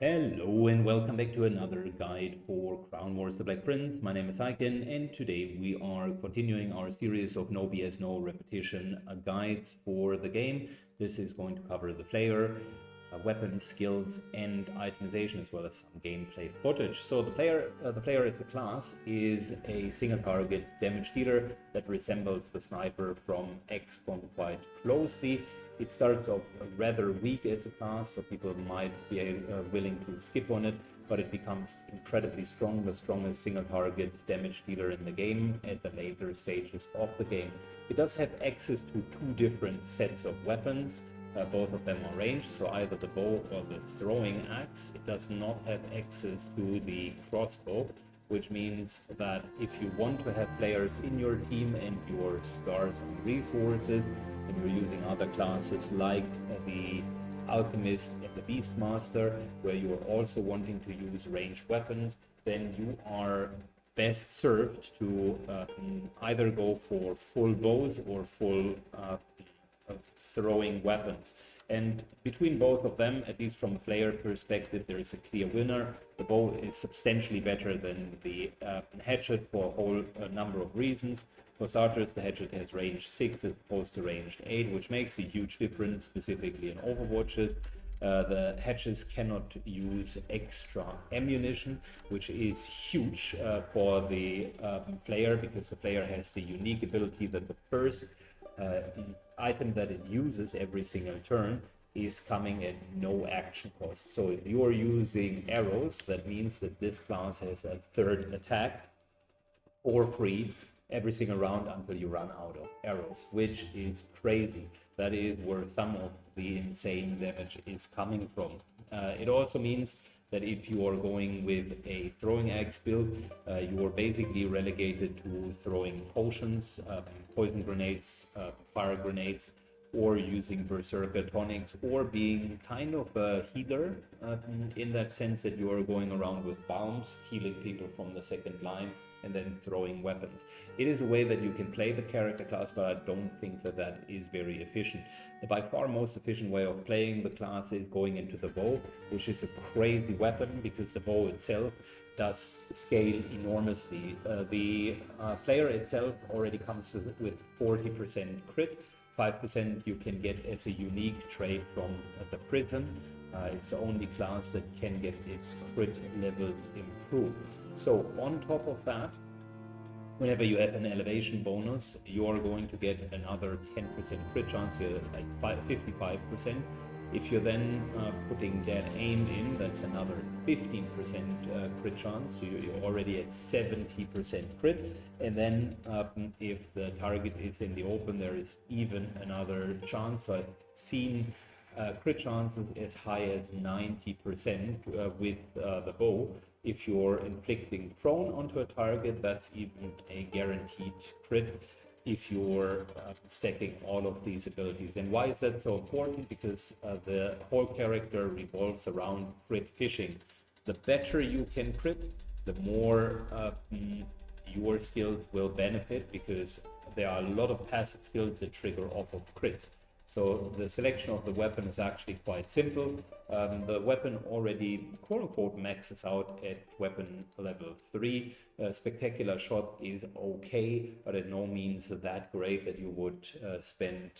Hello and welcome back to another guide for Crown Wars: The Black Prince. My name is Aiken and today we are continuing our series of no BS, no repetition guides for the game. This is going to cover the Flayer, weapons, skills and itemization, as well as some gameplay footage. So the Flayer as a class is a single target damage dealer that resembles the sniper from XCOM quite closely. It starts off rather weak as a class, so people might be willing to skip on it, but it becomes incredibly strong, the strongest single target damage dealer in the game at the later stages of the game. It does have access to two different sets of weapons. Both of them are ranged, so either the bow or the throwing axe. It does not have access to the crossbow, which means that if you want to have players in your team and you're scarce on resources, and you're using other classes like the Alchemist and the Beastmaster, where you're also wanting to use ranged weapons, then you are best served to either go for full bows or full throwing weapons. And between both of them, at least from a Flayer perspective, there is a clear winner. The bow is substantially better than the hatchet for a whole number of reasons. For starters, the hatchet has range 6 as opposed to range 8, which makes a huge difference, specifically in Overwatches. The hatches cannot use extra ammunition, which is huge for the Flayer, because the Flayer has the unique ability that the first item that it uses every single turn is coming at no action cost. So if you are using arrows, that means that this class has a third attack for free every single round until you run out of arrows, which is crazy. That is where some of the insane damage is coming from. It also means that if you are going with a throwing axe build, you are basically relegated to throwing potions, poison grenades, fire grenades, or using berserker tonics, or being kind of a healer in that sense that you are going around with bombs, healing people from the second line, and then throwing weapons. It is a way that you can play the character class, but I don't think that that is very efficient. The by far most efficient way of playing the class is going into the bow, which is a crazy weapon because the bow itself does scale enormously. The Flayer itself already comes with 40% crit, 5% you can get as a unique trait from the prison. It's the only class that can get its crit levels improved. So on top of that, whenever you have an elevation bonus, you are going to get another 10% crit chance, you're like 55%. If you're then putting dead aimed in, that's another 15% crit chance, so you're already at 70% crit. And then if the target is in the open, there is even another chance. So I've seen crit chances as high as 90% with the bow. If you're inflicting prone onto a target, that's even a guaranteed crit if you're stacking all of these abilities. And why is that so important? Because the whole character revolves around crit fishing. The better you can crit, the more your skills will benefit, because there are a lot of passive skills that trigger off of crits. So the selection of the weapon is actually quite simple. The weapon already quote-unquote maxes out at weapon level 3. Spectacular Shot is okay, but at no means that great that you would spend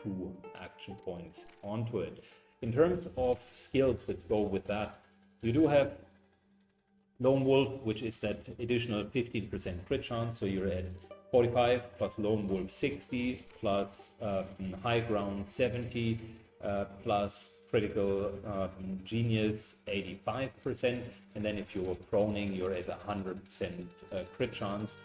2 action points onto it. In terms of skills that go with that, you do have Lone Wolf, which is that additional 15% crit chance, so you're at 45 plus Lone Wolf 60 plus High Ground 70 plus Critical Genius 85%, and then if you're proning, you're at 100% crit chance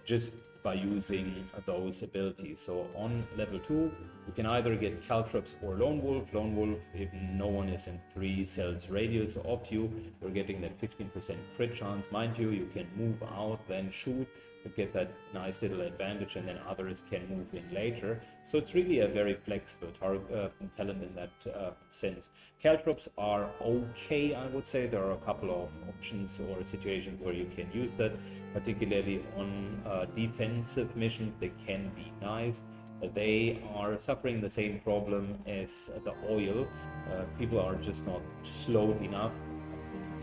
just by using those abilities. So on level 2, you can either get Caltrops or Lone Wolf. Lone Wolf, if no one is in 3 cells radius of you, you're getting that 15% crit chance. Mind you, you can move out, then shoot, to get that nice little advantage, and then others can move in later. So it's really a very flexible talent in that sense. Caltrops are okay, I would say. There are a couple of options or situations where you can use that, particularly on defensive missions. They can be nice. they are suffering the same problem as the oil. People are just not slowed enough,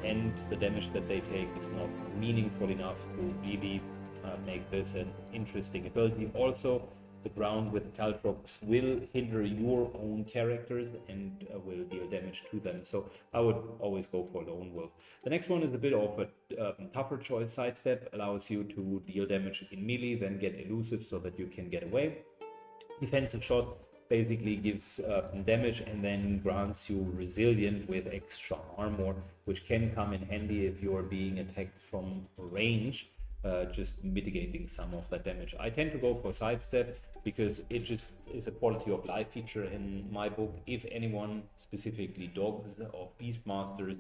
and the damage that they take is not meaningful enough to really make this an interesting ability. Also, the ground with the Caltrops will hinder your own characters and will deal damage to them. So I would always go for Lone Wolf. The next one is a bit of a tougher choice. Sidestep allows you to deal damage in melee, then get elusive so that you can get away. Defensive shot basically gives damage and then grants you resilient with extra armor, which can come in handy if you're being attacked from range, just mitigating some of that damage. I tend to go for sidestep because it just is a quality of life feature in my book. If anyone, specifically dogs or beastmasters,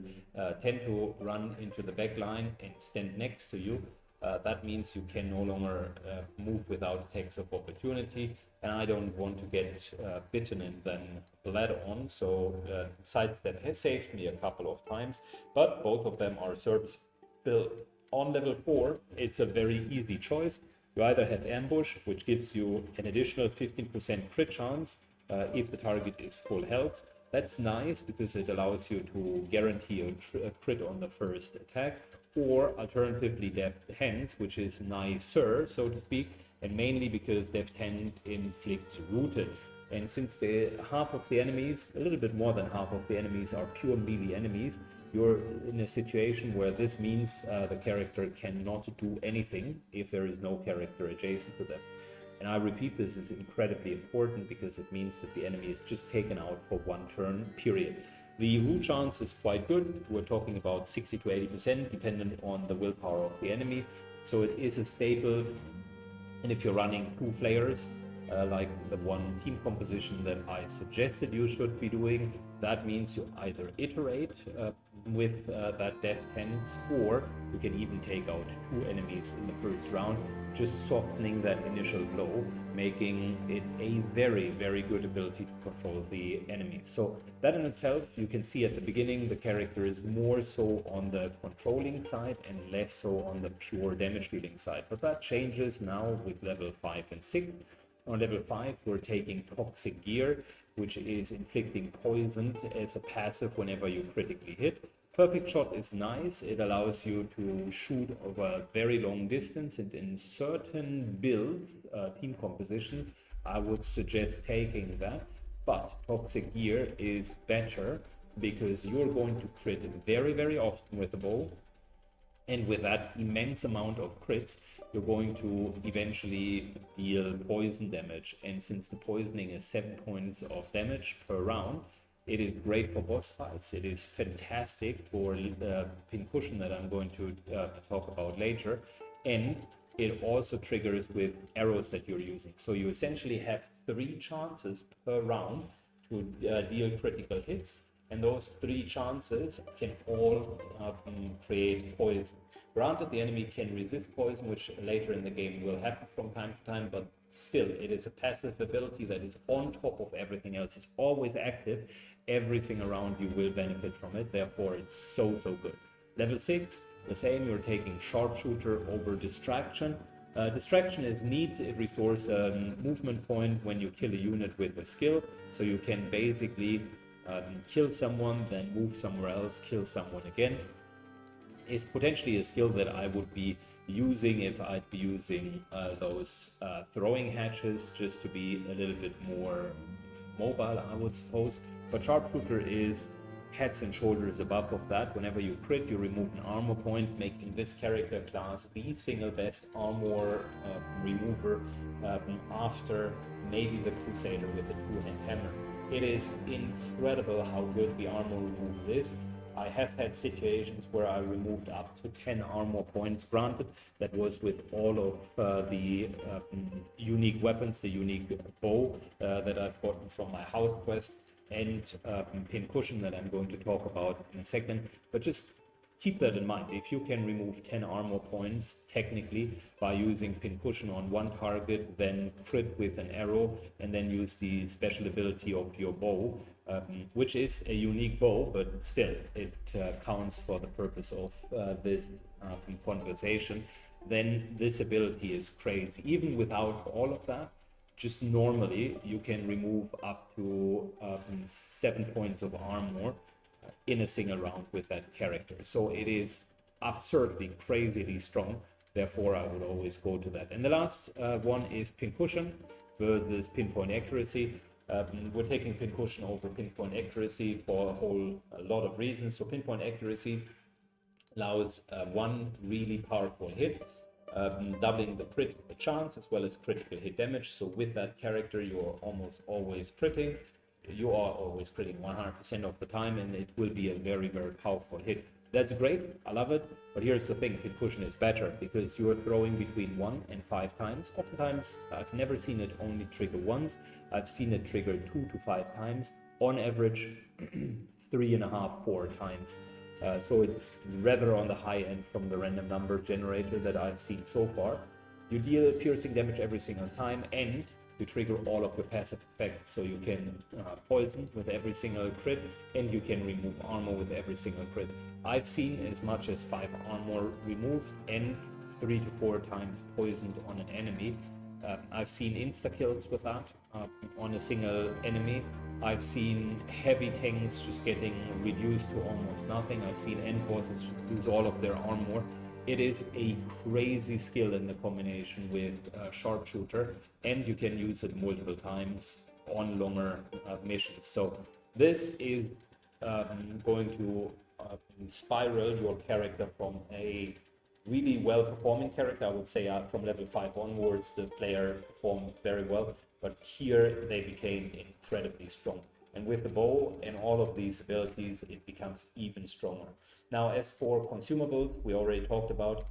tend to run into the back line and stand next to you, that means you can no longer move without attacks of opportunity, and I don't want to get bitten and then bled on, so sidestep has saved me a couple of times, but both of them are service built. On level 4, it's a very easy choice. You either have ambush, which gives you an additional 15% crit chance if the target is full health. That's nice because it allows you to guarantee a crit on the first attack, or alternatively Deft Hands, which is nicer, so to speak, and mainly because Deft Hand inflicts rooted. And since half of the enemies, a little bit more than half of the enemies, are pure melee enemies, you're in a situation where this means the character cannot do anything if there is no character adjacent to them. And I repeat, this is incredibly important because it means that the enemy is just taken out for one turn, period. The root chance is quite good. We're talking about 60 to 80% dependent on the willpower of the enemy. So it is a staple. And if you're running 2 Flayers, like the one team composition that I suggested you should be doing, that means you either iterate with that Deft Hands, or you can even take out 2 enemies in the first round, just softening that initial blow, making it a very, very good ability to control the enemy. So that in itself, you can see at the beginning, the character is more so on the controlling side and less so on the pure damage dealing side. But that changes now with level 5 and 6. On level 5, we're taking Toxic Gear, which is inflicting poison as a passive whenever you critically hit. Perfect Shot is nice. It allows you to shoot over a very long distance, and in certain builds, team compositions, I would suggest taking that. But Toxic Gear is better because you're going to crit very, very often with the bow. And with that immense amount of crits, you're going to eventually deal poison damage. And since the poisoning is 7 points of damage per round, it is great for boss fights. It is fantastic for pincushion that I'm going to talk about later. And it also triggers with arrows that you're using. So you essentially have 3 chances per round to deal critical hits. And those 3 chances can all create poison. Granted, the enemy can resist poison, which later in the game will happen from time to time, but still, it is a passive ability that is on top of everything else. It's always active. Everything around you will benefit from it. Therefore, it's so good. Level 6, the same. You're taking Sharpshooter over Distraction. Distraction is neat. It restores a movement point when you kill a unit with a skill. So you can basically kill someone, then move somewhere else, kill someone again. Is potentially a skill that I would be using if I'd be using those throwing hatches, just to be a little bit more mobile, I would suppose. But Sharpshooter is heads and shoulders above of that. Whenever you crit, you remove an armor point, making this character class the single best armor remover after maybe the Crusader with a 2-hand hammer. It is incredible how good the armor removal is. I have had situations where I removed up to 10 armor points. Granted, that was with all of the unique weapons, the unique bow that I've gotten from my house quest, and pincushion that I'm going to talk about in a second. But just keep that in mind. If you can remove 10 armor points technically by using pincushion on one target, then crit with an arrow, and then use the special ability of your bow, which is a unique bow, but still it counts for the purpose of this conversation, then this ability is crazy. Even without all of that, just normally you can remove up to 7 points of armor in a single round with that character. So it is absurdly, crazily strong. Therefore, I would always go to that. And the last one is pincushion versus pinpoint accuracy. We're taking pincushion over pinpoint accuracy for a lot of reasons. So pinpoint accuracy allows one really powerful hit, doubling the crit chance as well as critical hit damage. So with that character, you're almost always critting. You are always critting 100% of the time, and it will be a very, very powerful hit. That's great, I love it, but here's the thing, pincushion is better because you're throwing between 1 and 5 times. Oftentimes, I've never seen it only trigger once, I've seen it trigger 2 to 5 times, on average 3.5, 4 times. So it's rather on the high end from the random number generator that I've seen so far. You deal piercing damage every single time, and you trigger all of your passive effects, so you can poison with every single crit, and you can remove armor with every single crit. I've seen as much as 5 armor removed and 3 to 4 times poisoned on an enemy. I've seen insta-kills with that on a single enemy. I've seen heavy tanks just getting reduced to almost nothing. I've seen end bosses lose all of their armor. It is a crazy skill in the combination with sharpshooter, and you can use it multiple times on longer missions. So this is going to spiral your character from a really well-performing character. I would say from level 5 onwards, the player performed very well, but here they became incredibly strong. And with the bow and all of these abilities, it becomes even stronger. Now, as for consumables, we already talked about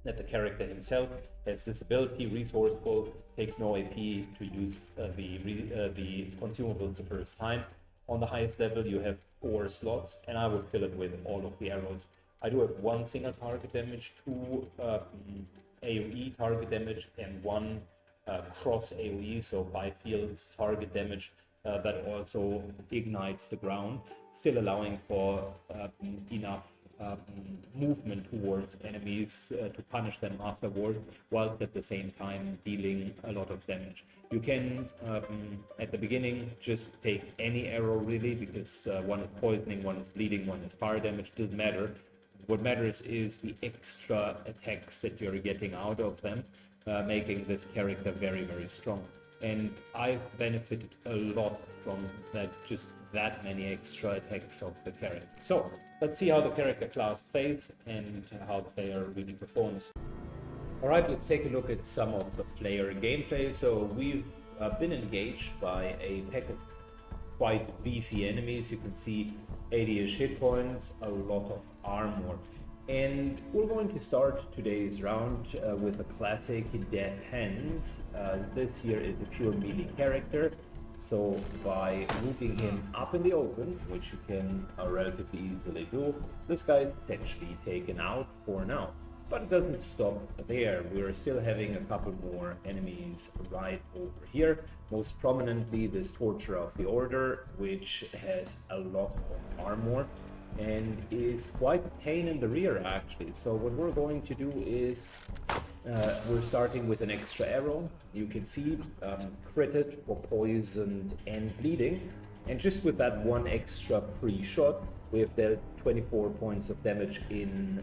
that the character himself has this ability, resourceful, takes no AP to use the consumables the first time. On the highest level, you have 4 slots, and I would fill it with all of the arrows. I do have 1 single target damage, 2 AoE target damage, and 1 cross AoE, so by fields target damage that also ignites the ground, still allowing for enough movement towards enemies to punish them afterwards, whilst at the same time dealing a lot of damage. You can, at the beginning, just take any arrow really, because one is poisoning, one is bleeding, one is fire damage, doesn't matter. What matters is the extra attacks that you're getting out of them, making this character very, very strong. And I've benefited a lot from that many extra attacks of the character. So let's see how the character class plays and how the player really performs. Alright, let's take a look at some of the Flayer gameplay. So we've been engaged by a pack of quite beefy enemies. You can see 80-ish hit points, a lot of armor. And we're going to start today's round with a classic Death Hands. This here is a pure melee character, so by moving him up in the open, which you can relatively easily do, this guy is essentially taken out for now. But it doesn't stop there. We're still having a couple more enemies right over here. Most prominently, this Torturer of the Order, which has a lot of armor and is quite a pain in the rear actually. So what we're going to do is we're starting with an extra arrow. You can see critted for poisoned and bleeding, and just with that one extra free shot we have dealt 24 points of damage in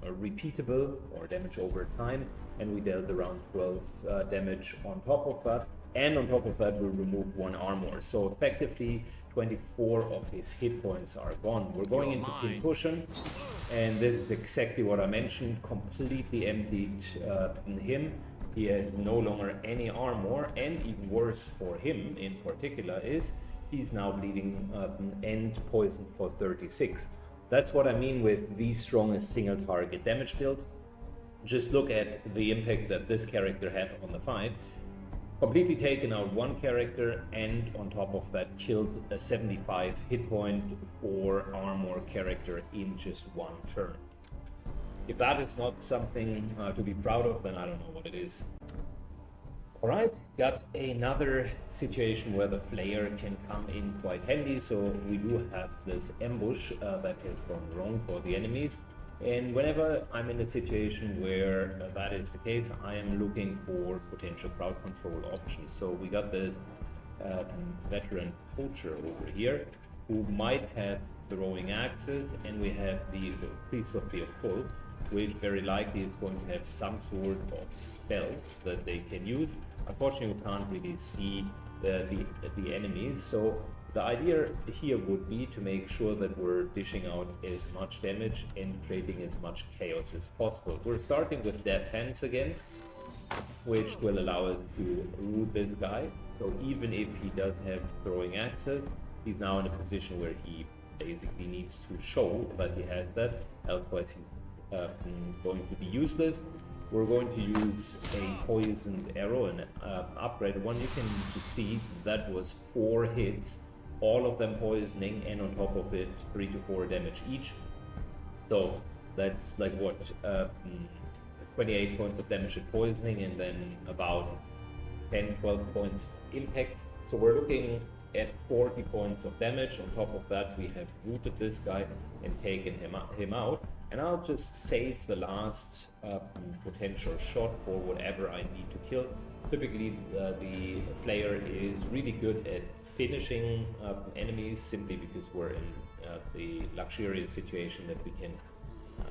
repeatable or damage over time, and we dealt around 12 damage on top of that. And on top of that, we'll remove 1 armor. So effectively, 24 of his hit points are gone. We're going into pincushion, and this is exactly what I mentioned. Completely emptied him. He has no longer any armor, and even worse for him in particular is he's now bleeding and poisoned for 36. That's what I mean with the strongest single target damage build. Just look at the impact that this character had on the fight. Completely taken out 1 character, and on top of that killed a 75 hit point for armor character in just 1 turn. If that is not something to be proud of, then I don't know what it is. Alright, got another situation where the player can come in quite handy. So we do have this ambush that has gone wrong for the enemies. And whenever I'm in a situation where that is the case, I am looking for potential crowd control options. So we got this veteran poacher over here who might have throwing axes, and we have the priest of the occult, which very likely is going to have some sort of spells that they can use. Unfortunately, we can't really see the enemies, so the idea here would be to make sure that we're dishing out as much damage and creating as much chaos as possible. We're starting with death hands again, which will allow us to root this guy. So even if he does have throwing axes, he's now in a position where he basically needs to show that he has that, otherwise he's going to be useless. We're going to use a poisoned arrow, an upgraded one. You can see that was 4 hits, all of them poisoning, and on top of it 3 to 4 damage each. So that's like what, 28 points of damage at poisoning, and then about 10-12 points impact. So we're looking at 40 points of damage. On top of that, we have rooted this guy and taken him out. And I'll just save the last potential shot for whatever I need to kill. Typically, the Flayer is really good at finishing enemies, simply because we're in the luxurious situation that we can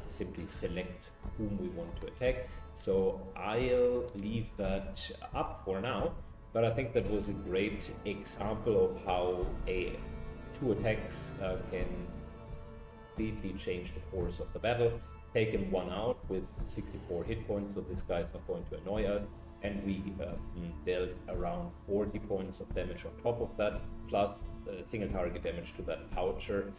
simply select whom we want to attack. So I'll leave that up for now, but I think that was a great example of how 2 attacks can completely change the course of the battle. Taken one out with 64 hit points, so this guy's not going to annoy us, and we dealt around 40 points of damage on top of that, plus single target damage to that poucher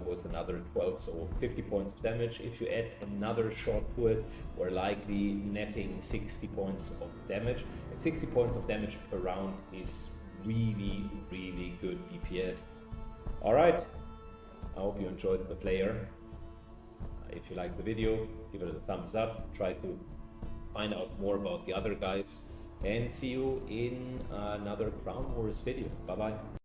was another 12, so 50 points of damage. If you add another shot to it, we're likely netting 60 points of damage, and 60 points of damage per round is really good DPS. Alright, I hope you enjoyed the Flayer. If you liked the video, give it a thumbs up, try to find out more about the other guys, and see you in another Crown Wars video. Bye bye.